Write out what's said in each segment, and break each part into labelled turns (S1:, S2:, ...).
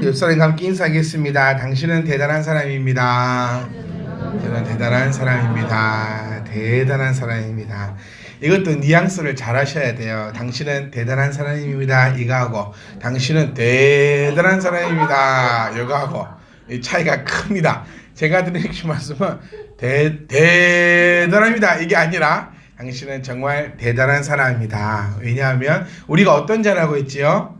S1: 옆 사람과 함께 인사하겠습니다. 당신은 대단한 사람입니다. 저는 대단한 사람입니다. 대단한 사람입니다. 이것도 뉘앙스를 잘 하셔야 돼요. 당신은 대단한 사람입니다. 이거 하고 당신은 대단한 사람입니다. 이거 하고 이 차이가 큽니다. 제가 드리는 말씀은 대단합니다. 이게 아니라 당신은 정말 대단한 사람입니다. 왜냐하면 우리가 어떤 자라고 했지요?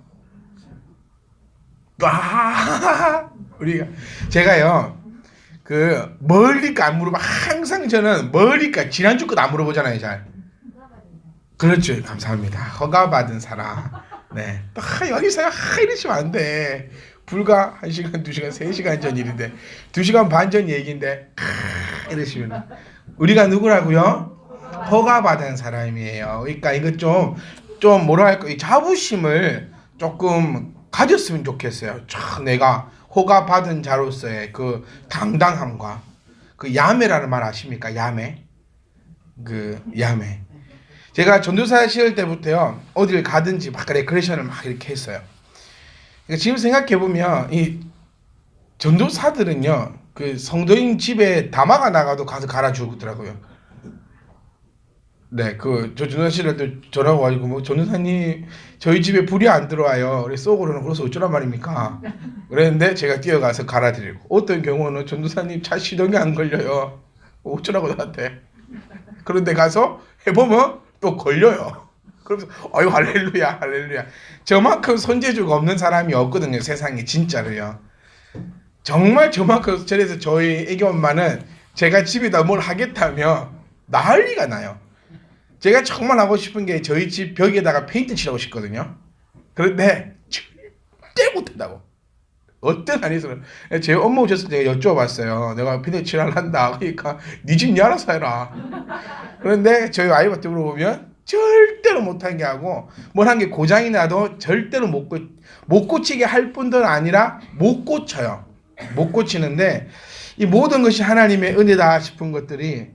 S1: 우리가 제가요 멀리까 안 물어봐. 항상 저는 멀리까 지난주 것도 안 물어보잖아요. 잘. 그렇죠. 감사합니다. 허가받은 사람. 네. 여기서 이러시면 안 돼. 불과 1시간, 2시간, 3시간 전 일인데 2시간 반 전 얘기인데 이러시면 우리가 누구라고요? 허가받은 사람이에요. 그러니까 이거 좀 뭐라 할까, 이 자부심을 조금 가졌으면 좋겠어요. 내가 허가받은 자로서의 그 당당함과 그 야매라는 말 아십니까? 야매. 야매. 제가 전도사 시절 때부터요, 어딜 가든지 막 레크레이션을 막 이렇게 했어요. 그러니까 지금 생각해보면, 이 전도사들은요, 그 성도인 집에 담화가 나가도 가서 갈아주더라고요. 네, 저 전도사 시절 때 전화 와가지고, 전도사님, 저희 집에 불이 안 들어와요. 그래, 쏘고는 그래서 어쩌란 말입니까? 그랬는데 제가 뛰어가서 갈아드리고, 어떤 경우는 전도사님 차 시동이 안 걸려요. 어쩌라고 나한테. 그런데 가서 해보면 또 걸려요. 그러면서 아유 할렐루야 할렐루야. 저만큼 손재주가 없는 사람이 없거든요, 세상에. 진짜로요. 정말 저만큼. 그래서 저희 애기 엄마는 제가 집에다 뭘 하겠다며 난리가 나요. 제가 정말 하고 싶은 게 저희 집 벽에다가 페인트 칠하고 싶거든요. 그런데 절대 못한다고. 어떤 한에서는. 제 엄마 오셨을 때 제가 여쭤봤어요. 내가 페인트 칠할란다. 그러니까 네 집 니 알아서 해라. 그런데 저희 아이한테 물어보면 절대로 못한 게 하고, 뭘 한 게 고장이 나도 절대로 못 고치게 할 뿐들 아니라 못 고쳐요. 못 고치는데, 이 모든 것이 하나님의 은혜다 싶은 것들이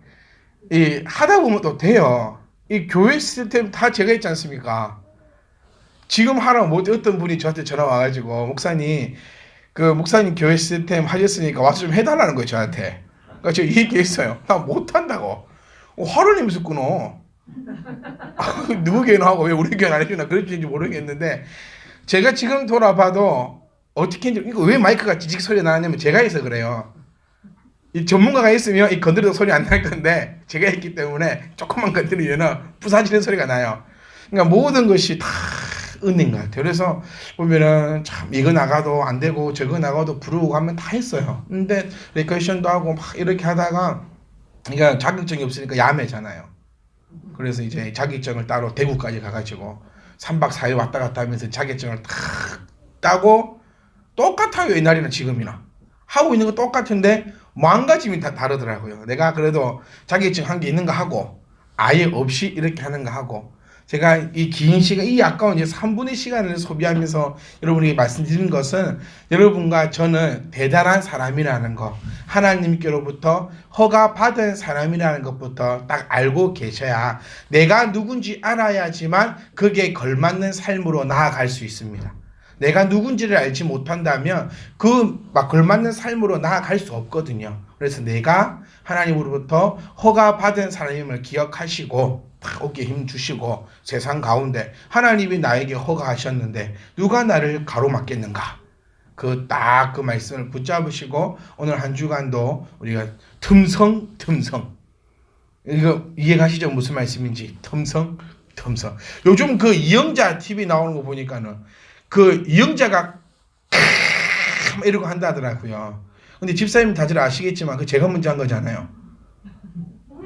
S1: 하다 보면 또 돼요. 이 교회 시스템 다 제가 있지 않습니까? 지금 하라고 어떤 분이 저한테 전화 와가지고 목사님 교회 시스템 하셨으니까 와서 좀 해달라는 거예요, 저한테. 그러니까 제가 이 얘기했어요. 나 못한다고. 화를 내면서 끊어. 누구 교회는 하고 왜 우리 교회는 안 해주나 그럴지 모르겠는데, 제가 지금 돌아봐도 어떻게 했는지. 이거 왜 마이크가 찌직 소리가 나냐면 제가 해서 그래요. 이 전문가가 있으면 이 건드려도 소리 안 날 건데 제가 했기 때문에 조금만 건드리면 부사지는 소리가 나요. 그러니까 모든 것이 다 은혜인 것 같아요. 그래서 보면은 참 이거 나가도 안 되고 저거 나가도 부르고 하면 다 했어요. 근데 레크레이션도 하고 막 이렇게 하다가 그러니까 자격증이 없으니까 야매잖아요. 그래서 이제 자격증을 따로 대구까지 가가지고 3박 4일 왔다 갔다 하면서 자격증을 탁 따고, 똑같아요. 옛날이나 지금이나 하고 있는 거 똑같은데 마음가짐이 다 다르더라고요. 내가 그래도 자격증 한 게 있는가 하고 아예 없이 이렇게 하는가 하고. 제가 이 긴 시간, 이 아까운 이제 3분의 시간을 소비하면서 여러분에게 말씀드린 것은, 여러분과 저는 대단한 사람이라는 거, 하나님께로부터 허가받은 사람이라는 것부터 딱 알고 계셔야 내가 누군지 알아야지만 그게 걸맞는 삶으로 나아갈 수 있습니다. 내가 누군지를 알지 못한다면 막 걸맞는 삶으로 나아갈 수 없거든요. 그래서 내가 하나님으로부터 허가받은 사람임을 기억하시고 어깨에 힘 주시고, 세상 가운데 하나님이 나에게 허가하셨는데 누가 나를 가로막겠는가, 그 말씀을 붙잡으시고 오늘 한 주간도 우리가 틈성 이거 이해가시죠? 무슨 말씀인지. 틈성. 요즘 그 이영자 TV 나오는 거 보니까는 그 이영자가 이러고 한다더라고요. 근데 집사님 다들 아시겠지만 그 제가 먼저 한 거잖아요.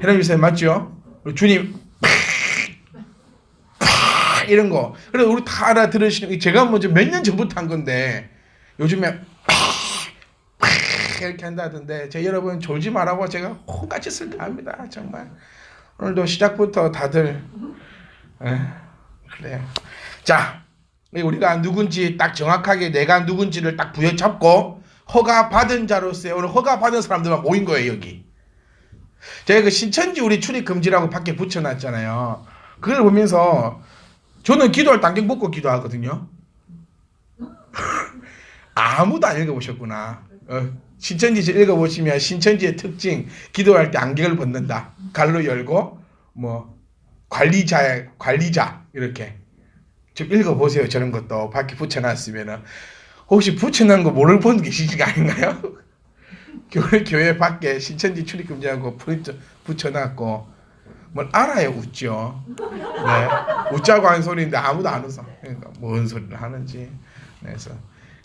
S1: 해남 집사님 맞죠? 주님 이런 거. 그래서 우리 다 알아들으시는, 제가 먼저 몇 년 전부터 한 건데 요즘에 이렇게 한다던데, 여러분 졸지 말라고 제가 혼같이 쓸까합니다. 정말 오늘도 시작부터 다들 그래요. 자, 우리가 누군지 딱 정확하게 내가 누군지를 딱 부여잡고 허가받은 자로서 오늘 허가받은 사람들만 모인 거예요. 여기 제가 그 신천지 우리 출입 금지라고 밖에 붙여놨잖아요. 그걸 보면서 저는 기도할 때 안경 벗고 기도하거든요. 아무도 안 읽어보셨구나. 신천지 읽어보시면 신천지의 특징, 기도할 때 안경을 벗는다. 갈로 열고 뭐 관리자 이렇게 좀 읽어보세요. 저런 것도 밖에 붙여놨으면은 혹시 붙여놓은 거 모르는 분 계시지가 아닌가요? 교회 밖에 신천지 출입금지하고 프린트 붙여놨고 뭘 알아야 웃죠. 네, 웃자고 하는 소리인데 아무도 안 웃어. 그러니까 뭔 소리를 하는지. 그래서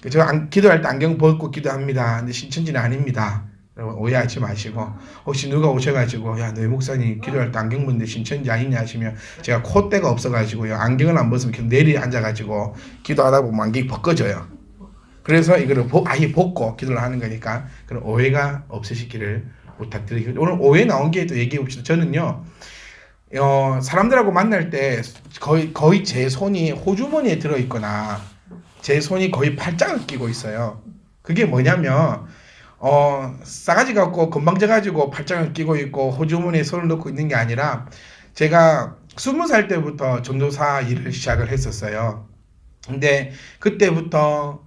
S1: 저 기도할 때 안경 벗고 기도합니다. 근데 신천지는 아닙니다. 여러분 오해하지 마시고 혹시 누가 오셔가지고 야 너희 목사님 기도할 때 안경 벗는데 신천지 아니냐 하시면 제가 콧대가 없어가지고요 안경을 안 벗으면 계속 내리 앉아가지고 기도하다 보면 안경이 벗겨져요. 그래서 이거를 아예 벗고 기도를 하는 거니까 그런 오해가 없으시기를 부탁드리고 오늘 오해 나온 게 또 얘기해 봅시다. 저는요 사람들하고 만날 때 거의 제 손이 호주머니에 들어있거나 제 손이 거의 팔짱을 끼고 있어요. 그게 뭐냐면 싸가지 갖고 건방져가지고 팔짱을 끼고 있고 호주머니에 손을 넣고 있는 게 아니라 제가 20살 때부터 전도사 일을 시작을 했었어요. 근데 그때부터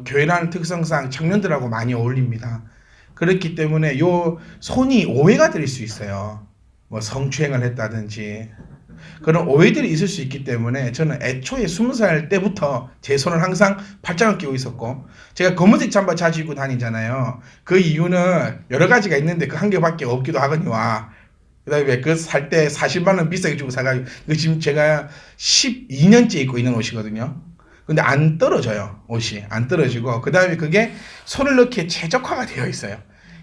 S1: 교회라는 특성상 청년들하고 많이 어울립니다. 그렇기 때문에 요 손이 오해가 될 수 있어요. 뭐 성추행을 했다든지 그런 오해들이 있을 수 있기 때문에 저는 애초에 20살 때부터 제 손을 항상 팔짱을 끼고 있었고 제가 검은색 잠바 자주 입고 다니잖아요. 그 이유는 여러 가지가 있는데 그 한 개밖에 없기도 하거니와 그 다음에 그 살 때 40만 원 비싸게 주고 사가지고 지금 제가 12년째 입고 있는 옷이거든요. 근데 안 떨어져요. 옷이 안 떨어지고 그 다음에 그게 손을 넣기에 최적화가 되어 있어요.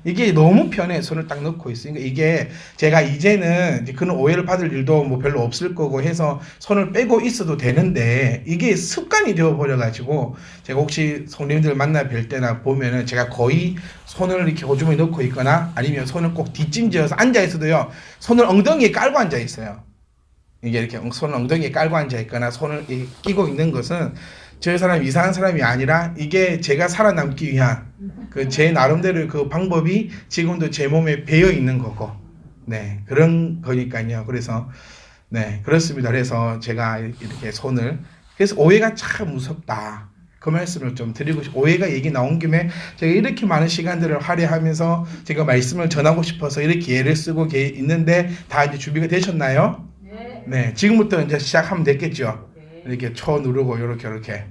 S1: 이게 너무 편해. 손을 딱 넣고 있으니까 이게 제가 이제는 그런 오해를 받을 일도 뭐 별로 없을 거고 해서 손을 빼고 있어도 되는데 이게 습관이 되어 버려 가지고 제가 혹시 손님들 만나 뵐 때나 보면은 제가 거의 손을 이렇게 호주머니 넣고 있거나 아니면 손을 꼭 뒷짐지어서 앉아 있어도요 손을 엉덩이에 깔고 앉아 있어요. 이게 이렇게 손을 엉덩이에 깔고 앉아 있거나 손을 끼고 있는 것은 저 사람이 이상한 사람이 아니라 이게 제가 살아남기 위한 그 제 나름대로 그 방법이 지금도 제 몸에 배어 있는 거고, 네 그런 거니까요. 그래서 네 그렇습니다. 그래서 제가 이렇게 손을 그래서 오해가 참 무섭다. 그 말씀을 좀 드리고 싶고 오해가 얘기 나온 김에 제가 이렇게 많은 시간들을 할애하면서 제가 말씀을 전하고 싶어서 이렇게 예를 쓰고 있는데 다 이제 준비가 되셨나요? 네, 지금부터 이제 시작하면 됐겠죠. 이렇게 쳐 누르고 이렇게.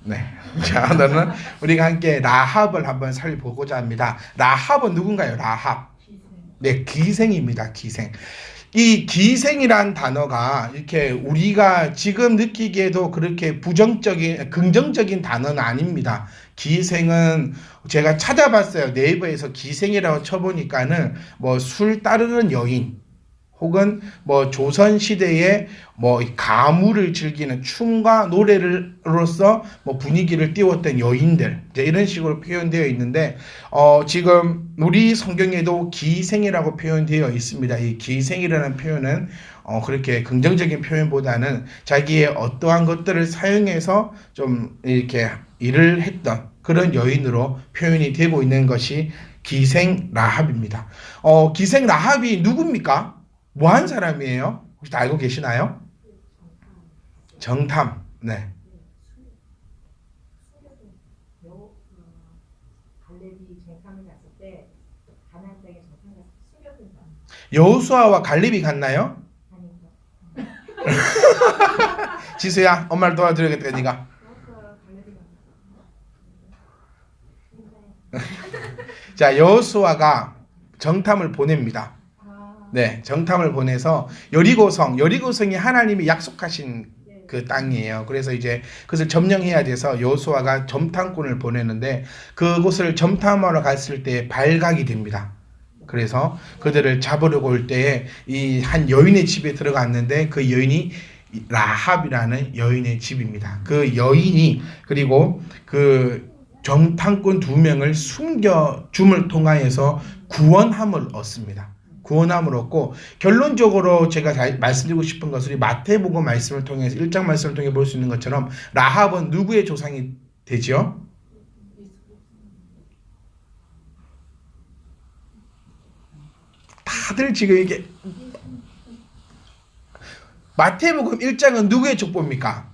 S1: 네, 자 오늘은 우리가 함께 라합을 한번 살펴보고자 합니다. 라합은 누군가요? 라합. 네, 기생입니다. 기생. 이 기생이란 단어가 이렇게 우리가 지금 느끼기에도 그렇게 긍정적인 단어는 아닙니다. 기생은 제가 찾아봤어요. 네이버에서 기생이라고 쳐보니까는 뭐 술 따르는 여인 혹은 뭐 조선 시대에 뭐 가무를 즐기는 춤과 노래로서 뭐 분위기를 띄웠던 여인들 이제 이런 식으로 표현되어 있는데 지금 우리 성경에도 기생이라고 표현되어 있습니다. 이 기생이라는 표현은 그렇게 긍정적인 표현보다는 자기의 어떠한 것들을 사용해서 좀 이렇게 일을 했던 그런 여인으로 표현이 되고 있는 것이 기생 라합입니다. 기생 라합이 누굽니까? 뭐한 사람이에요? 혹시 다 알고 계시나요? 정탐. 네. 여호수아와 갈렙이 갔나요? 지수야, 엄마를 도와드려야겠다, 네가. 자, 여호수아가 정탐을 보냅니다. 네, 정탐을 보내서 여리고성이 하나님이 약속하신 그 땅이에요. 그래서 이제 그것을 점령해야 돼서 여호수아가 점탐꾼을 보내는데 그곳을 점탐하러 갔을 때 발각이 됩니다. 그래서 그들을 잡으려고 올 때에 이 한 여인의 집에 들어갔는데 그 여인이 라합이라는 여인의 집입니다. 그 여인이 그리고 그 점탐꾼 2명을 숨겨줌을 통하여서 구원함을 얻습니다. 구원함을 얻고 결론적으로 제가 말씀드리고 싶은 것은 우리 마태복음 말씀을 통해서 1장 말씀을 통해 볼 수 있는 것처럼 라합은 누구의 조상이 되죠? 다들 지금 이게 마태복음 1장은 누구의 족보입니까?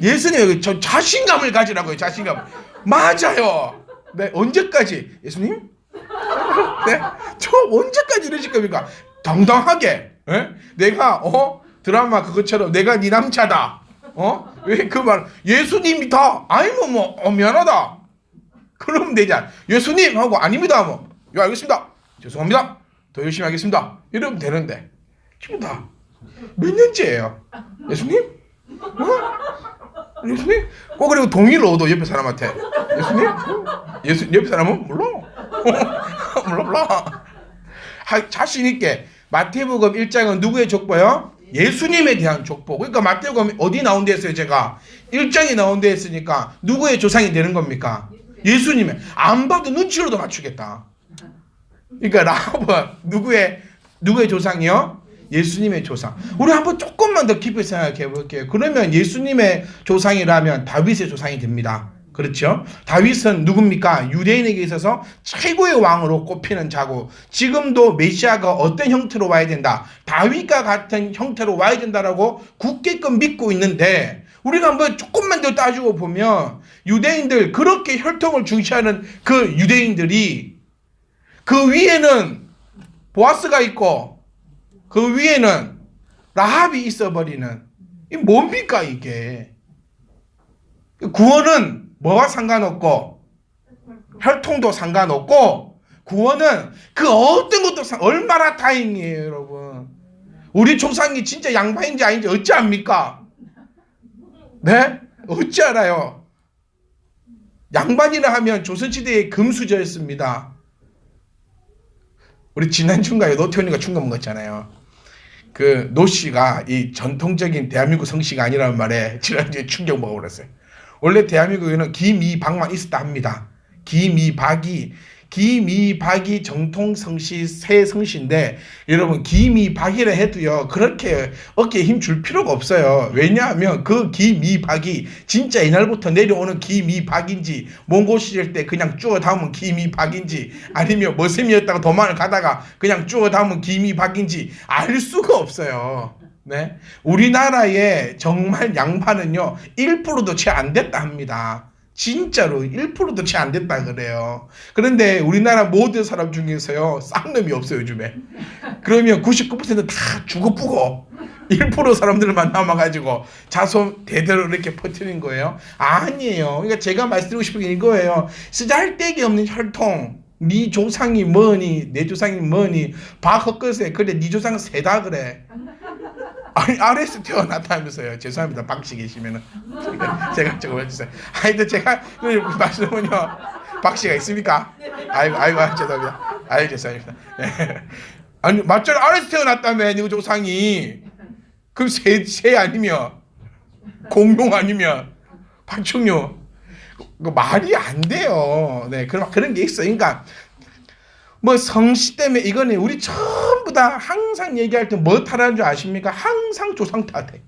S1: 예수님 저 자신감을 가지라고요. 자신감. 맞아요. 네, 언제까지 예수님? 네, 저 언제까지 이러실 겁니까? 당당하게. 예? 내가 드라마 그것처럼 내가 네 남자다. 왜 그 말? 예수님이 다 아니면 미안하다. 그러면 되지 않아. 예수님 하고 아닙니다. 예, 알겠습니다. 죄송합니다. 더 열심히 하겠습니다. 이러면 되는데 지금 다 몇 년째예요. 예수님? 예수님? 그리고 동의를 얻어 옆에 사람한테. 예수님? 옆에 사람은 몰라. 몰라. 자신 있게. 마태복음 1장은 누구의 족보요? 예수님에 대한 족보. 그러니까 마태복음 어디 나온 데 했어요? 제가 1장이 나온 데 했으니까 누구의 조상이 되는 겁니까? 예수님의. 안 봐도 눈치로도 맞추겠다. 그러니까 라합은 누구의 조상이요? 예수님의 조상. 우리 한번 조금만 더 깊이 생각해 볼게요. 그러면 예수님의 조상이라면 다윗의 조상이 됩니다. 그렇죠? 다윗은 누굽니까? 유대인에게 있어서 최고의 왕으로 꼽히는 자고, 지금도 메시아가 어떤 형태로 와야 된다, 다윗과 같은 형태로 와야 된다라고 굳게끔 믿고 있는데, 우리가 한번 조금만 더 따지고 보면 유대인들, 그렇게 혈통을 중시하는 그 유대인들이 그 위에는 보아스가 있고 그 위에는 라합이 있어버리는, 이 뭡니까 이게? 구원은 뭐와 상관없고 혈통도 상관없고, 구원은 그 어떤 것도 얼마나 다행이에요 여러분. 우리 조상이 진짜 양반인지 아닌지 어찌 압니까? 네? 어찌 알아요? 양반이라 하면 조선시대의 금수저였습니다. 우리 지난 중간에 노태우니가 충격 먹었잖아요. 그 노씨가 이 전통적인 대한민국 성씨가 아니라는 말에 지난주에 충격 먹어버렸어요. 원래 대한민국에는 김이박만 있었다 합니다. 김이박이 정통 성씨 새 성씨인데, 여러분 김이박이라 해도요 그렇게 어깨에 힘 줄 필요가 없어요. 왜냐하면 그 김이박이 진짜 옛날부터 내려오는 김이박인지, 몽고 시절 때 그냥 쭈어 담은 김이박인지, 아니면 머슴이었다가 도망을 가다가 그냥 쭈어 담은 김이박인지 알 수가 없어요. 네, 우리나라의 정말 양반은요 1%도 채 안 됐다 합니다. 진짜로 1%도 채 안 됐다 그래요. 그런데 우리나라 모든 사람 중에서요 쌍놈이 없어요 요즘에. 그러면 99%는 다 죽어쁘고 1% 사람들만 남아가지고 자손 대대로 이렇게 퍼뜨린 거예요. 아니에요. 그러니까 제가 말씀드리고 싶은 게 이거예요. 쓰잘데기 없는 혈통. 네 조상이 뭐니, 내 조상이 뭐니, 박헛것에 그래 네 조상 세다 그래. 아니 아래에서 태어났다면서요. 죄송합니다. 박씨 계시면은 제가 적어주세요. 하여튼 제가 말씀은요, 박씨가 있습니까? 아이고 죄송합니다. 아이고 죄송합니다. 네. 아니 맞잖아. 아래에서 태어났다며 네 조상이. 그럼 새 아니면 공룡 아니면 파충류. 말이 안 돼요. 네, 그런 게 있어. 그러니까 뭐 성씨 때문에 이거는 우리 전부 다 항상 얘기할 때 뭐 탓하는 줄 아십니까? 항상 조상 탓해.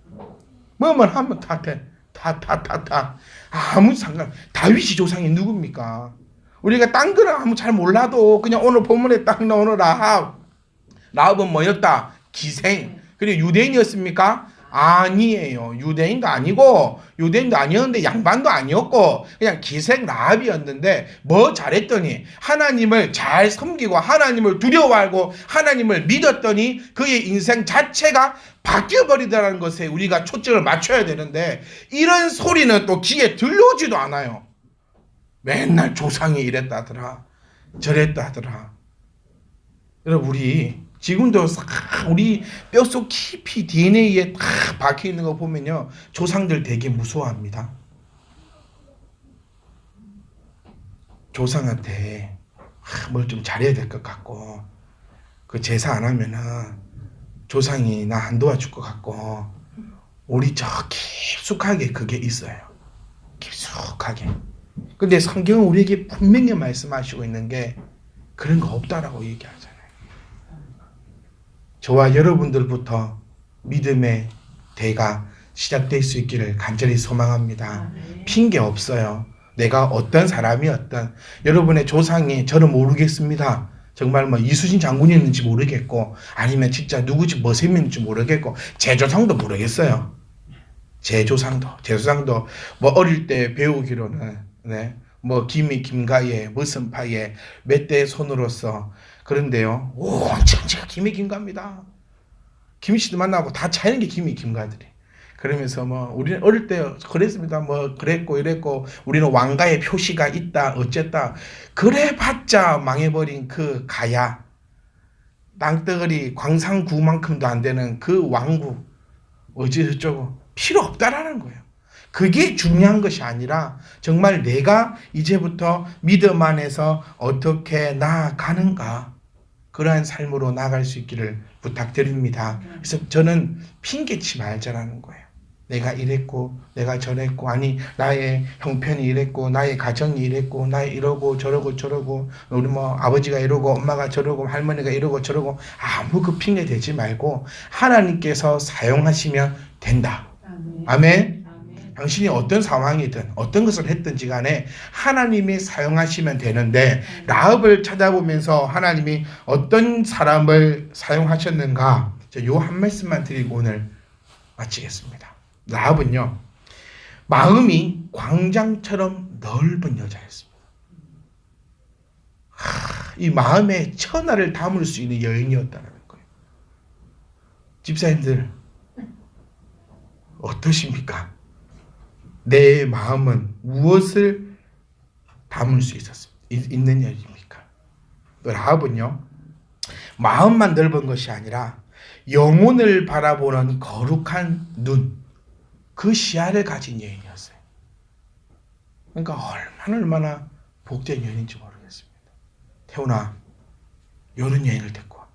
S1: 뭐만 하면 탓해. 다. 아무 상관. 다윗이 조상이 누굽니까? 우리가 딴 거는 아무 잘 몰라도 그냥 오늘 본문에 딱 나오는 라합은 뭐였다? 기생. 그리고 유대인이었습니까? 아니에요. 유대인도 아니었는데 양반도 아니었고 그냥 기생 라합이었는데, 뭐 잘했더니 하나님을 잘 섬기고 하나님을 두려워하고 하나님을 믿었더니 그의 인생 자체가 바뀌어버리더라는 것에 우리가 초점을 맞춰야 되는데, 이런 소리는 또 귀에 들려오지도 않아요. 맨날 조상이 이랬다더라 저랬다더라. 여러분, 우리 지금도 우리 뼛속 깊이 DNA에 다 박혀 있는 거 보면요, 조상들 되게 무서워합니다. 조상한테 뭘 좀 잘해야 될 것 같고, 그 제사 안 하면은 조상이 나 안 도와줄 것 같고, 우리 저 깊숙하게 그게 있어요. 깊숙하게. 근데 성경은 우리에게 분명히 말씀하시고 있는 게 그런 거 없다라고 얘기하잖아요. 저와 여러분들부터 믿음의 대가 시작될 수 있기를 간절히 소망합니다. 핑계 없어요. 내가 어떤 사람이었던, 여러분의 조상이 저는 모르겠습니다. 정말 뭐 이수진 장군이었는지 모르겠고, 아니면 진짜 누구지 머슴이었는지 모르겠고, 제 조상도 모르겠어요. 제 조상도 뭐 어릴 때 배우기로는 네, 뭐 김이 김가예 무슨 파예 몇 대 손으로서 그런데요. 온 천지가 김이 김가입니다. 김씨도 만나고 다 차이는 게 김이 김가들이. 그러면서 뭐 우리는 어릴 때 그랬습니다. 뭐 그랬고 이랬고 우리는 왕가의 표시가 있다 어쨌다. 그래봤자 망해버린 그 가야 땅덩어리 광산구만큼도 안 되는 그 왕국 어찌저쩌고 필요 없다라는 거예요. 그게 중요한 것이 아니라 정말 내가 이제부터 믿음 안에서 어떻게 나아가는가 그러한 삶으로 나아갈 수 있기를 부탁드립니다. 그래서 저는 핑계치 말자라는 거예요. 내가 이랬고 내가 저랬고 아니 나의 형편이 이랬고 나의 가정이 이랬고 나 이러고 저러고 우리 뭐 아버지가 이러고 엄마가 저러고 할머니가 이러고 저러고 아무 그 핑계 대지 말고 하나님께서 사용하시면 된다. 아멘. 당신이 어떤 상황이든 어떤 것을 했든지 간에 하나님이 사용하시면 되는데 라합을 찾아보면서 하나님이 어떤 사람을 사용하셨는가 요 한 말씀만 드리고 오늘 마치겠습니다. 라합은요 마음이 광장처럼 넓은 여자였습니다. 이 마음에 천하를 담을 수 있는 여인이었다는 거예요. 집사님들 어떠십니까? 내 마음은 무엇을 담을 수 있는 여인입니까? 라합은요 마음만 넓은 것이 아니라 영혼을 바라보는 거룩한 눈 그 시야를 가진 여인이었어요. 그러니까 얼마나 복된 여인인지 모르겠습니다. 태훈아 이런 여인을 데리고 와.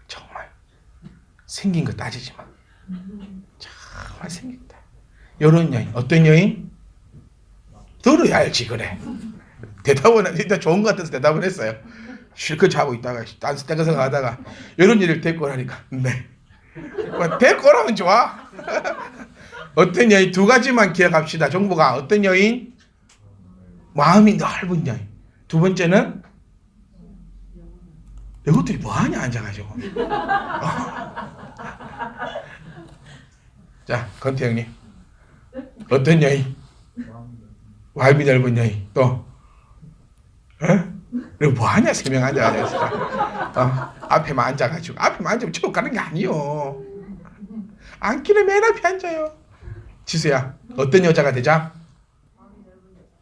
S1: 정말 생긴 거 따지지 마. 정말 생긴다. 이런 여인 어떤 여인? 들어야 알지 그래. 대답은 일단 좋은 것 같아서 대답을 했어요. 실컷 자고 있다가 딴 떼거서 가다가 이런 일을 데리고 오라니까 네. 데리고 오라면 좋아. 어떤 여인 두 가지만 기억합시다. 정보가 어떤 여인? 마음이 넓은 여인. 두 번째는 이것들이 뭐하냐 앉아가지고. 자 건태 형님 어떤 여인? 마음이 넓은 여인. 또 너 뭐하냐 세 명 앉아가지고 앞에만 앉아가지고 앞에만 앉으면 쭉 가는 게 아니요. 앉기는 맨 앞에 앉아요. 지수야 어떤 여자가 되자?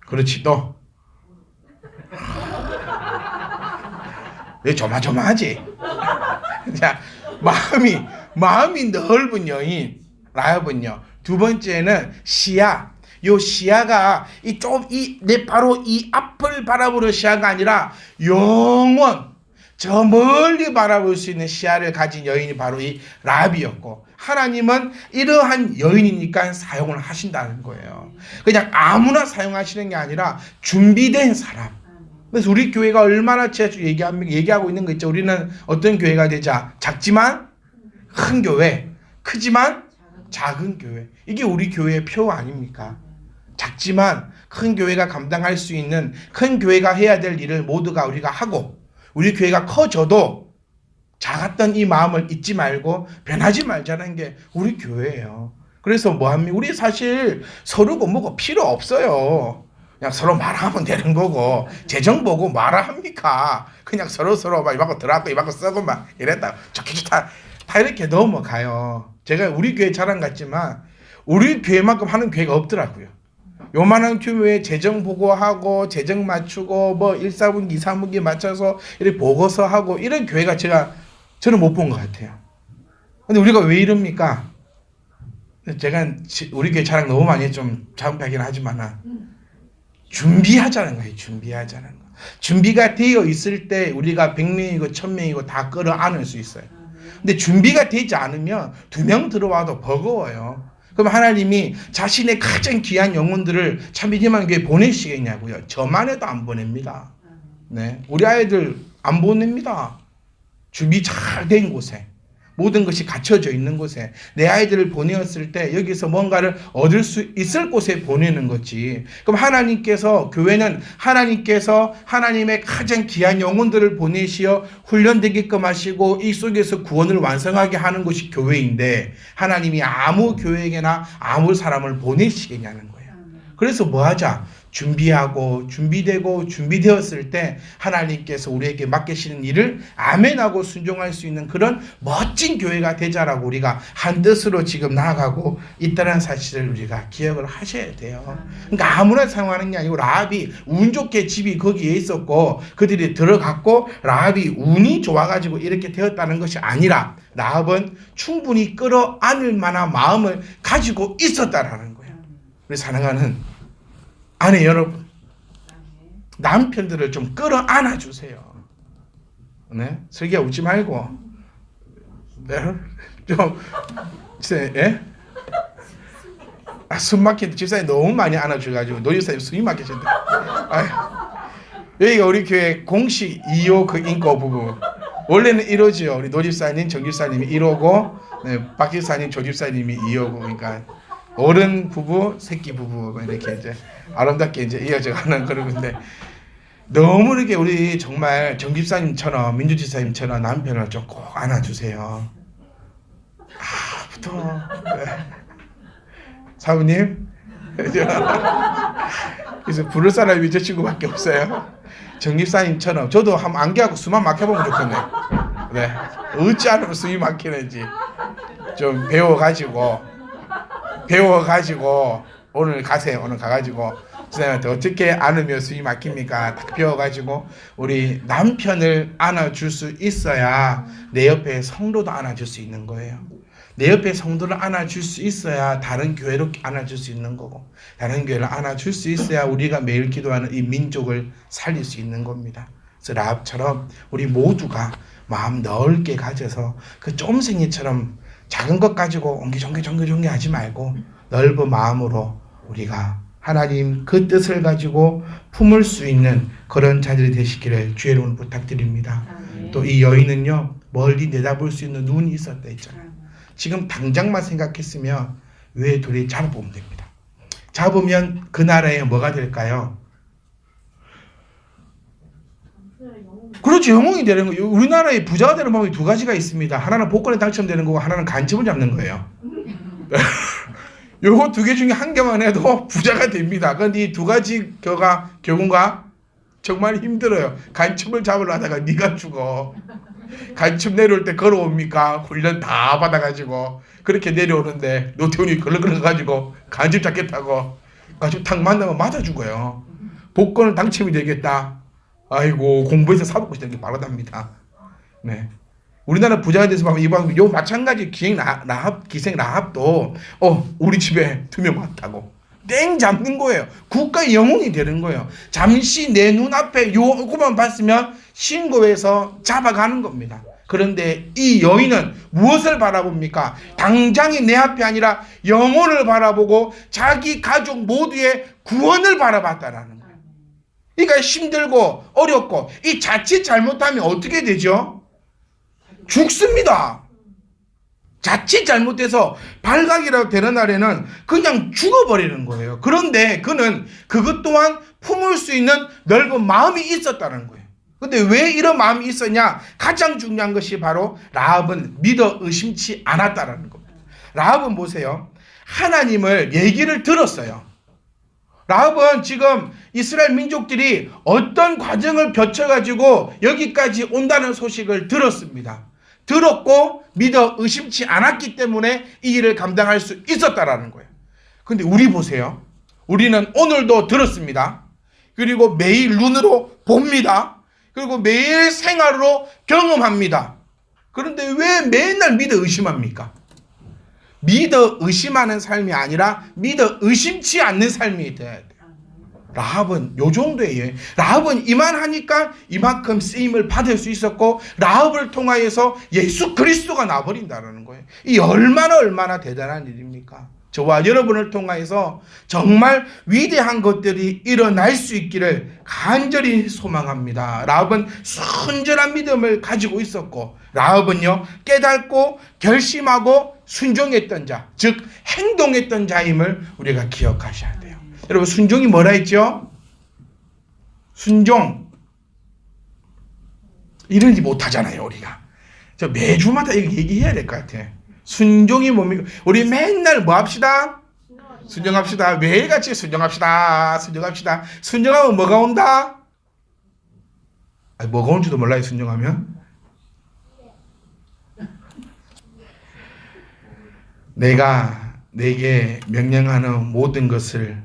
S1: 그렇지 또 왜 조마조마하지? 자 마음이 넓은 여인 라합은요. 두 번째는 시야. 요 시야가 바로 이 앞을 바라보는 시야가 아니라 영원 저 멀리 바라볼 수 있는 시야를 가진 여인이 바로 이 라합이었고 하나님은 이러한 여인이니까 사용을 하신다는 거예요. 그냥 아무나 사용하시는 게 아니라 준비된 사람. 그래서 우리 교회가 얼마나 얘기하고 있는 거 있죠. 우리는 어떤 교회가 되자? 작지만 큰 교회, 크지만 작은 교회. 이게 우리 교회의 표 아닙니까? 작지만 큰 교회가 감당할 수 있는 큰 교회가 해야 될 일을 모두가 우리가 하고 우리 교회가 커져도 작았던 이 마음을 잊지 말고 변하지 말자는 게 우리 교회예요. 그래서 뭐합니까? 우리 사실 서로고 뭐고 필요 없어요. 그냥 서로 말하면 되는 거고 재정 보고 말을 합니까? 그냥 서로 막 이만큼 들어왔고 이만큼 쓰고 막 이랬다 좋다 다 이렇게 넘어가요. 제가 우리 교회 자랑 같지만 우리 교회만큼 하는 교회가 없더라고요. 요만한 규모의 재정 보고하고 재정 맞추고 뭐 1, 4분기 2, 3분기 맞춰서 이렇게 보고서 하고 이런 교회가 저는 못 본 것 같아요. 근데 우리가 왜 이럽니까? 제가 우리 교회 자랑 너무 많이 좀 자극하긴 하지만 준비하자는 거예요. 준비하자는 거. 준비가 되어 있을 때 우리가 100명이고 1000명이고 다 끌어안을 수 있어요. 근데 준비가 되지 않으면 2명 들어와도 버거워요. 그럼 하나님이 자신의 가장 귀한 영혼들을 참 믿음하는 교회에 보내시겠냐고요. 저만 해도 안 보냅니다. 네, 우리 아이들 안 보냅니다. 준비 잘 된 곳에. 모든 것이 갖춰져 있는 곳에 내 아이들을 보내었을 때 여기서 뭔가를 얻을 수 있을 곳에 보내는 거지. 그럼 하나님께서 교회는 하나님께서 하나님의 가장 귀한 영혼들을 보내시어 훈련되게끔 하시고 이 속에서 구원을 완성하게 하는 것이 교회인데 하나님이 아무 교회에게나 아무 사람을 보내시겠냐는 거예요. 그래서 뭐 하자? 준비하고 준비되고 준비되었을 때 하나님께서 우리에게 맡기시는 일을 아멘하고 순종할 수 있는 그런 멋진 교회가 되자라고 우리가 한 뜻으로 지금 나아가고 있다는 사실을 우리가 기억을 하셔야 돼요. 그러니까 아무나 사용하는 게 아니고 라합이 운 좋게 집이 거기에 있었고 그들이 들어갔고 라합이 운이 좋아가지고 이렇게 되었다는 것이 아니라 라합은 충분히 끌어안을 만한 마음을 가지고 있었다라는 거예요. 우리 사랑하는 아내 여러분, 남편들을 좀 끌어안아 주세요. 네? 슬기야 웃지 말고. 네? 좀, 예? 숨 막히는데 집사님 너무 많이 안아줘가지고 노집사님 숨이 막히신데. 여기가 우리 교회 공식 2호 그 인고 부부. 원래는 1호죠. 우리 노집사님, 정집사님이 1호고, 네, 박집사님, 조집사님이 2호고, 그러니까. 어른 부부, 새끼 부부 이렇게 이제 아름답게 이제 이어져가는 그런 건데 너무 이렇게 우리 정말 정집사님처럼 민주지사님처럼 남편을 좀 꼭 안아주세요. 부터 사부님 그래서 부를 사람이 저 친구밖에 없어요. 정집사님처럼 저도 한번 안개하고 숨만 막혀보면 좋겠네요. 네, 어찌 않으면 숨이 막히는지 좀 배워가지고 오늘 가세요. 오늘 가가지고 선생님한테 어떻게 안으면 숨이 막힙니까? 딱 배워가지고 우리 남편을 안아줄 수 있어야 내 옆에 성도도 안아줄 수 있는 거예요. 내 옆에 성도를 안아줄 수 있어야 다른 교회로 안아줄 수 있는 거고 다른 교회를 안아줄 수 있어야 우리가 매일 기도하는 이 민족을 살릴 수 있는 겁니다. 그래서 라합처럼 우리 모두가 마음 넓게 가져서 그 쫌생이처럼 작은 것 가지고 옹기종기 하지 말고 넓은 마음으로 우리가 하나님 그 뜻을 가지고 품을 수 있는 그런 자들이 되시기를 주의 이름으로 부탁드립니다. 또 이 여인은요 멀리 내다볼 수 있는 눈이 있었다 했잖아요. 지금 당장만 생각했으면 왜 둘이 잡아보면 됩니다. 잡으면 그 나라에 뭐가 될까요? 그렇죠. 영웅이 되는 거예요. 우리나라의 부자가 되는 방법이 두 가지가 있습니다. 하나는 복권에 당첨되는 거고 하나는 간첩을 잡는 거예요. 요거 두 개 중에 한 개만 해도 부자가 됩니다. 그런데 이 두 가지 경우가 정말 힘들어요. 간첩을 잡으려 하다가 네가 죽어. 간첩 내려올 때 걸어옵니까? 훈련 다 받아가지고 그렇게 내려오는데 노태운이 걸러가지고 간첩 잡겠다고 간첩 탁 만나면 맞아 죽어요. 복권을 당첨이 되겠다. 아이고 공부해서 사먹고 싶다는 게 말하답니다. 네. 우리나라 부자에 대해서 보면 이방 요 마찬가지 기생 라합도 우리 집에 2명 왔다고 땡 잡는 거예요. 국가의 영웅이 되는 거예요. 잠시 내 눈앞에 요것만 봤으면 신고해서 잡아가는 겁니다. 그런데 이 여인은 무엇을 바라봅니까? 당장이 내 앞이 아니라 영혼을 바라보고 자기 가족 모두의 구원을 바라봤다라는 거예요. 그러니까 힘들고 어렵고 이 자칫 잘못하면 어떻게 되죠? 죽습니다. 자칫 잘못해서 발각이라도 되는 날에는 그냥 죽어버리는 거예요. 그런데 그는 그것 또한 품을 수 있는 넓은 마음이 있었다는 거예요. 근데 왜 이런 마음이 있었냐? 가장 중요한 것이 바로 라합은 믿어 의심치 않았다라는 겁니다. 라합은 보세요. 하나님을 얘기를 들었어요. 라합은 지금 이스라엘 민족들이 어떤 과정을 거쳐가지고 여기까지 온다는 소식을 들었습니다. 들었고 믿어 의심치 않았기 때문에 이 일을 감당할 수 있었다라는 거예요. 근데 우리 보세요. 우리는 오늘도 들었습니다. 그리고 매일 눈으로 봅니다. 그리고 매일 생활로 경험합니다. 그런데 왜 맨날 믿어 의심합니까? 믿어 의심하는 삶이 아니라 믿어 의심치 않는 삶이 돼야 돼요. 라합은 요 정도예요. 라합은 이만하니까 이만큼 쓰임을 받을 수 있었고 라합을 통하여서 예수 그리스도가 나버린다는 거예요. 이 얼마나 대단한 일입니까? 저와 여러분을 통하여서 정말 위대한 것들이 일어날 수 있기를 간절히 소망합니다. 라합은 순전한 믿음을 가지고 있었고 라합은요, 깨닫고 결심하고 순종했던 자, 즉 행동했던 자임을 우리가 기억하셔야 돼요. 여러분, 순종이 뭐라 했죠? 순종. 이러지 못하잖아요, 우리가. 저 매주마다 이거 얘기해야 될 것 같아. 순종이 뭡니까? 우리 맨날 뭐 합시다? 순종합시다. 매일같이 순종합시다. 순종합시다. 순종하면 뭐가 온다? 아니, 뭐가 온지도 몰라요, 순종하면. 내가 내게 명령하는 모든 것을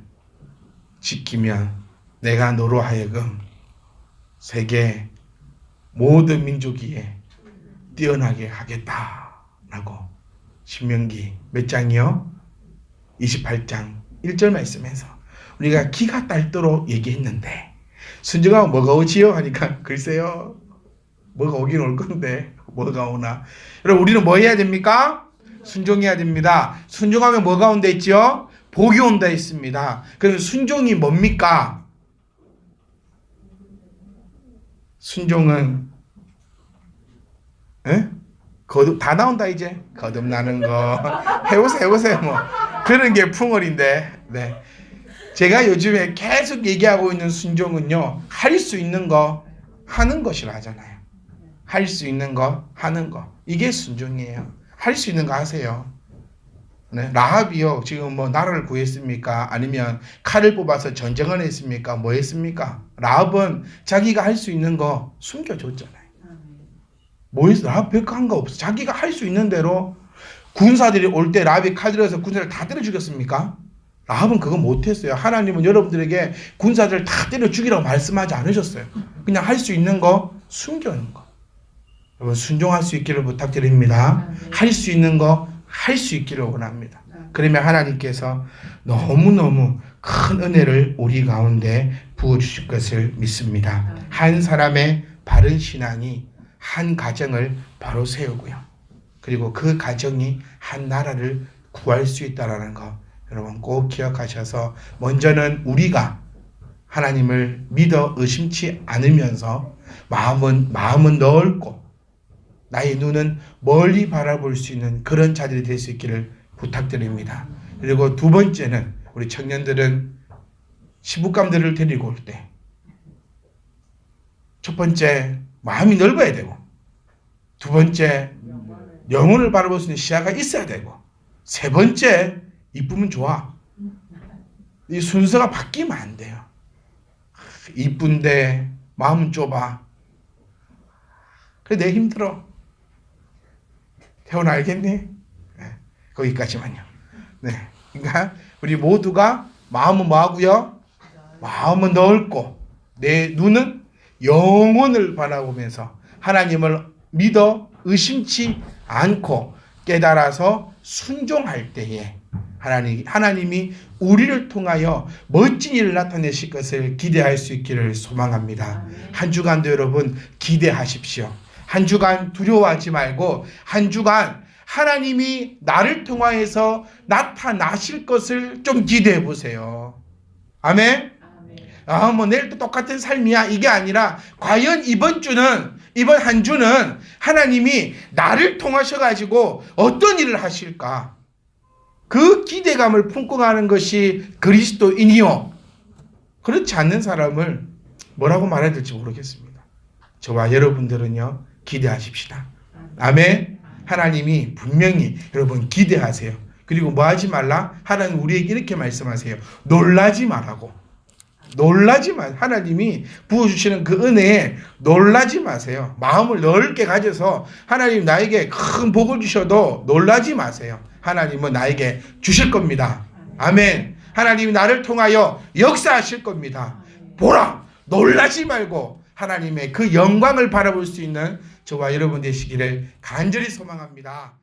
S1: 지키면 내가 너로 하여금 세계 모든 민족 위에 뛰어나게 하겠다라고 신명기 몇 장이요? 28장 1절 말씀에서 우리가 기가 딸도록 얘기했는데 순종하면 뭐가 오지요? 하니까 글쎄요, 뭐가 오긴 올 건데 뭐가 오나. 여러분, 우리는 뭐 해야 됩니까? 순종해야 됩니다. 순종하면 뭐가 온다 했죠? 복이 온다 했습니다. 그럼 순종이 뭡니까? 순종은 다 나온다. 이제 거듭나는 거 해보세요. 뭐 그런 게 풍월인데, 네. 제가 요즘에 계속 얘기하고 있는 순종은요, 할 수 있는 거 하는 것이라 하잖아요. 할 수 있는 거 하는 거, 이게 순종이에요. 할 수 있는 거 하세요. 네. 라합이요, 지금 뭐 나라를 구했습니까? 아니면 칼을 뽑아서 전쟁을 했습니까? 뭐 했습니까? 라합은 자기가 할 수 있는 거 숨겨줬잖아요. 뭐 했어? 라합 별거 한 거 없어. 자기가 할 수 있는 대로. 군사들이 올 때 라합이 칼 들어서 군사를 다 때려 죽였습니까? 라합은 그거 못했어요. 하나님은 여러분들에게 군사들 다 때려 죽이라고 말씀하지 않으셨어요. 그냥 할 수 있는 거 숨겨놓은 거. 여러분, 순종할 수 있기를 부탁드립니다. 할 수 있는 거 할 수 있기를 원합니다. 그러면 하나님께서 너무너무 큰 은혜를 우리 가운데 부어주실 것을 믿습니다. 한 사람의 바른 신앙이 한 가정을 바로 세우고요, 그리고 그 가정이 한 나라를 구할 수 있다는 거 여러분 꼭 기억하셔서, 먼저는 우리가 하나님을 믿어 의심치 않으면서 마음은 넓고 나의 눈은 멀리 바라볼 수 있는 그런 자들이 될 수 있기를 부탁드립니다. 그리고 두 번째는, 우리 청년들은 시부감들을 데리고 올 때 첫 번째 마음이 넓어야 되고, 두 번째 영혼을 바라볼 수 있는 시야가 있어야 되고, 세 번째 이쁘면 좋아. 이 순서가 바뀌면 안 돼요. 이쁜데 마음은 좁아. 그래, 내 힘들어. 태훈아 알겠니? 네, 거기까지만요. 네, 그러니까 우리 모두가 마음은 뭐하고요? 마음은 넓고 내 눈은 영혼을 바라보면서 하나님을 믿어 의심치 않고 깨달아서 순종할 때에 하나님이 우리를 통하여 멋진 일을 나타내실 것을 기대할 수 있기를 소망합니다. 한 주간도 여러분 기대하십시오. 한 주간 두려워하지 말고 한 주간 하나님이 나를 통하여서 나타나실 것을 좀 기대해 보세요. 아멘? 뭐 내일도 똑같은 삶이야, 이게 아니라 과연 이번 한 주는 하나님이 나를 통하셔가지고 어떤 일을 하실까? 그 기대감을 품고 가는 것이 그리스도인이요, 그렇지 않는 사람을 뭐라고 말해야 될지 모르겠습니다. 저와 여러분들은요, 기대하십시다. 아멘. 하나님이 분명히 여러분 기대하세요. 그리고 뭐 하지 말라? 하나님 우리에게 이렇게 말씀하세요. 놀라지 말라고. 놀라지 마. 하나님이 부어주시는 그 은혜에 놀라지 마세요. 마음을 넓게 가져서 하나님 나에게 큰 복을 주셔도 놀라지 마세요. 하나님은 나에게 주실 겁니다. 아멘. 하나님이 나를 통하여 역사하실 겁니다. 보라, 놀라지 말고 하나님의 그 영광을 바라볼 수 있는 저와 여러분 되시기를 간절히 소망합니다.